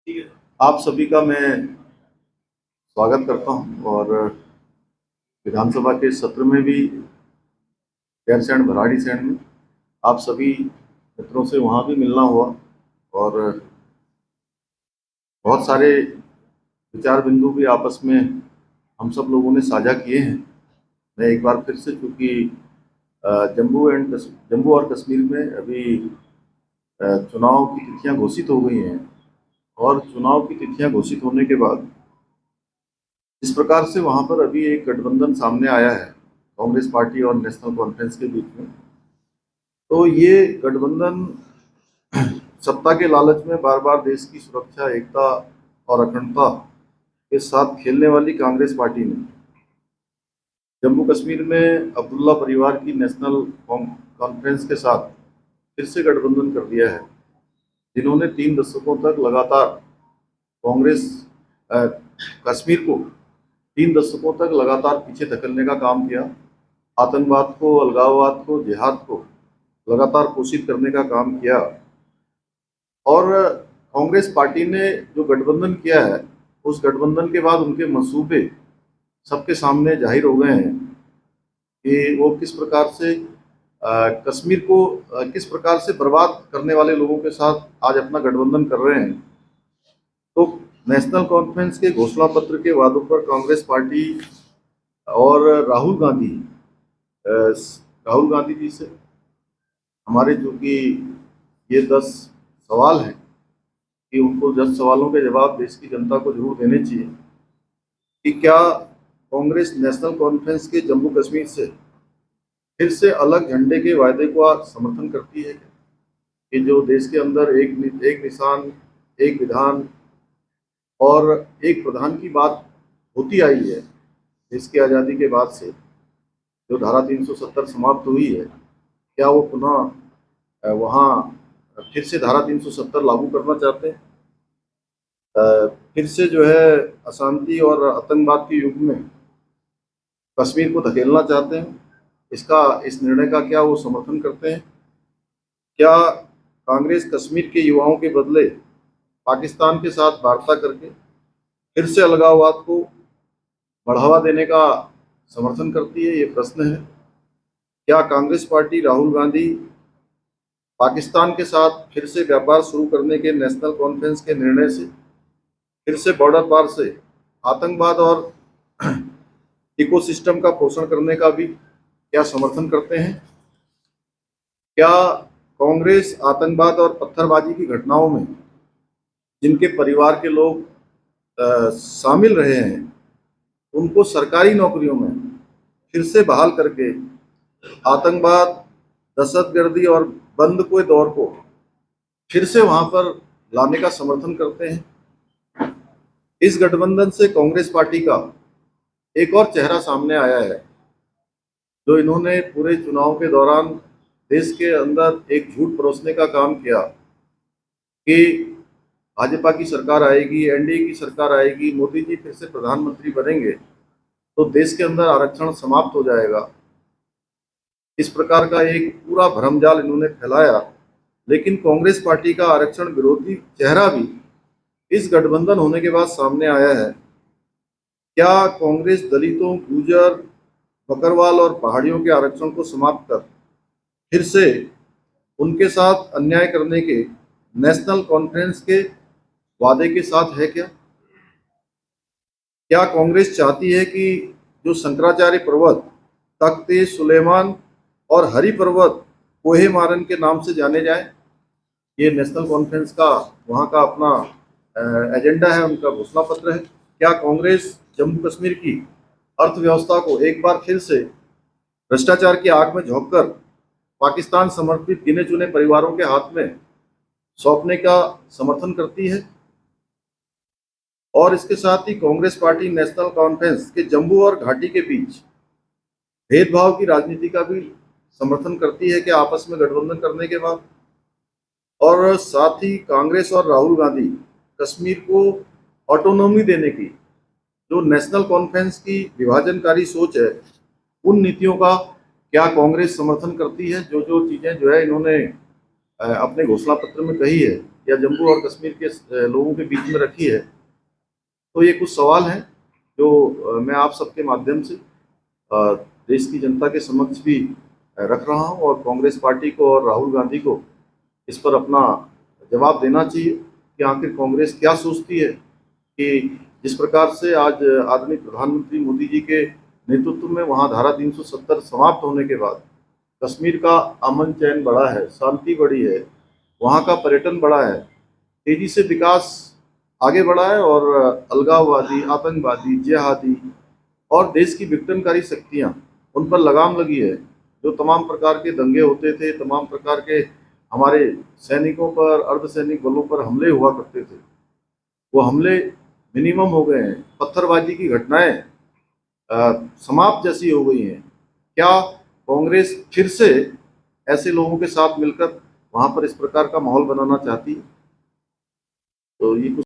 आप सभी का मैं स्वागत करता हूं और विधानसभा के सत्र में भी गैरसैंण भराड़ीसैंण में आप सभी मित्रों से वहां भी मिलना हुआ और बहुत सारे विचार बिंदु भी आपस में हम सब लोगों ने साझा किए हैं। मैं एक बार फिर से, चूंकि जम्मू और कश्मीर में अभी चुनाव की तिथियां घोषित हो गई हैं और चुनाव की तिथियां घोषित होने के बाद इस प्रकार से वहां पर अभी एक गठबंधन सामने आया है कांग्रेस पार्टी और नेशनल कॉन्फ्रेंस के बीच में। तो ये गठबंधन सत्ता के लालच में बार बार देश की सुरक्षा, एकता और अखंडता के साथ खेलने वाली कांग्रेस पार्टी ने जम्मू कश्मीर में अब्दुल्ला परिवार की नेशनल कॉन्फ्रेंस के साथ फिर से गठबंधन कर दिया है, जिन्होंने 3 दशकों तक लगातार कांग्रेस कश्मीर को 3 दशकों तक लगातार पीछे धकेलने का काम किया। आतंकवाद को, अलगाववाद को, जिहाद को लगातार पोषित करने का काम किया और कांग्रेस पार्टी ने जो गठबंधन किया है, उस गठबंधन के बाद उनके मंसूबे सबके सामने जाहिर हो गए हैं कि वो किस प्रकार से कश्मीर को किस प्रकार से बर्बाद करने वाले लोगों के साथ आज अपना गठबंधन कर रहे हैं। तो नेशनल कॉन्फ्रेंस के घोषणा पत्र के वादों पर कांग्रेस पार्टी और राहुल गांधी जी से हमारे, जो कि ये 10 सवाल हैं कि उनको 10 सवालों के जवाब देश की जनता को जरूर देने चाहिए कि क्या कांग्रेस नेशनल कॉन्फ्रेंस के जम्मू कश्मीर से फिर से अलग झंडे के वायदे को समर्थन करती है कि जो देश के अंदर एक निशान, एक विधान और एक प्रधान की बात होती आई है देश की आज़ादी के बाद से, जो धारा 370 समाप्त हुई है, क्या वो पुनः वहाँ फिर से धारा 370 लागू करना चाहते हैं? फिर से जो है अशांति और आतंकवाद के युग में कश्मीर को धकेलना चाहते हैं? इस निर्णय का क्या वो समर्थन करते हैं? क्या कांग्रेस कश्मीर के युवाओं के बदले पाकिस्तान के साथ वार्ता करके फिर से अलगाववाद को बढ़ावा देने का समर्थन करती है? ये प्रश्न है। क्या कांग्रेस पार्टी राहुल गांधी पाकिस्तान के साथ फिर से व्यापार शुरू करने के नेशनल कॉन्फ्रेंस के निर्णय से फिर से बॉर्डर पार से आतंकवाद और इकोसिस्टम का पोषण करने का भी क्या समर्थन करते हैं? क्या कांग्रेस आतंकवाद और पत्थरबाजी की घटनाओं में जिनके परिवार के लोग शामिल रहे हैं, उनको सरकारी नौकरियों में फिर से बहाल करके आतंकवाद, दहशतगर्दी और बंद के दौर को फिर से वहां पर लाने का समर्थन करते हैं? इस गठबंधन से कांग्रेस पार्टी का एक और चेहरा सामने आया है, जो इन्होंने पूरे चुनाव के दौरान देश के अंदर एक झूठ परोसने का काम किया कि भाजपा की सरकार आएगी, एनडीए की सरकार आएगी, मोदी जी फिर से प्रधानमंत्री बनेंगे तो देश के अंदर आरक्षण समाप्त हो जाएगा। इस प्रकार का एक पूरा भ्रमजाल इन्होंने फैलाया। लेकिन कांग्रेस पार्टी का आरक्षण विरोधी चेहरा भी इस गठबंधन होने के बाद सामने आया है। क्या कांग्रेस दलितों, गुर्जर, बकरवाल और पहाड़ियों के आरक्षण को समाप्त कर फिर से उनके साथ अन्याय करने के नेशनल कॉन्फ्रेंस के वादे के साथ है? क्या कांग्रेस चाहती है कि जो शंकराचार्य पर्वत, तख्ते सुलेमान और हरि पर्वत कोहे मारन के नाम से जाने जाए? ये नेशनल कॉन्फ्रेंस का वहाँ का अपना एजेंडा है, उनका घोषणा पत्र है। क्या कांग्रेस जम्मू कश्मीर की अर्थव्यवस्था को एक बार फिर से भ्रष्टाचार की आग में झोंककर पाकिस्तान समर्थित गिने चुने परिवारों के हाथ में सौंपने का समर्थन करती है? और इसके साथ ही कांग्रेस पार्टी नेशनल कॉन्फ्रेंस के जम्मू और घाटी के बीच भेदभाव की राजनीति का भी समर्थन करती है कि आपस में गठबंधन करने के बाद? और साथ ही कांग्रेस और राहुल गांधी कश्मीर को ऑटोनॉमी देने की जो नेशनल कॉन्फ्रेंस की विभाजनकारी सोच है, उन नीतियों का क्या कांग्रेस समर्थन करती है? जो जो चीज़ें जो है इन्होंने अपने घोषणा पत्र में कही है या जम्मू और कश्मीर के लोगों के बीच में रखी है। तो ये कुछ सवाल हैं जो मैं आप सबके माध्यम से देश की जनता के समक्ष भी रख रहा हूँ, और कांग्रेस पार्टी को और राहुल गांधी को इस पर अपना जवाब देना चाहिए कि आखिर कांग्रेस क्या सोचती है कि जिस प्रकार से आज आदरणीय प्रधानमंत्री मोदी जी के नेतृत्व में वहाँ धारा 370 समाप्त होने के बाद कश्मीर का अमन चैन बढ़ा है, शांति बढ़ी है, वहाँ का पर्यटन बढ़ा है, तेजी से विकास आगे बढ़ा है, और अलगाववादी, आतंकवादी, जिहादी और देश की विघटनकारी शक्तियाँ उन पर लगाम लगी है। जो तमाम प्रकार के दंगे होते थे, तमाम प्रकार के हमारे सैनिकों पर, अर्धसैनिक बलों पर हमले हुआ करते थे, वो हमले मिनिमम हो गए हैं। पत्थरबाजी की घटनाएं समाप्त जैसी हो गई हैं। क्या कांग्रेस फिर से ऐसे लोगों के साथ मिलकर वहां पर इस प्रकार का माहौल बनाना चाहती है? तो ये कुछ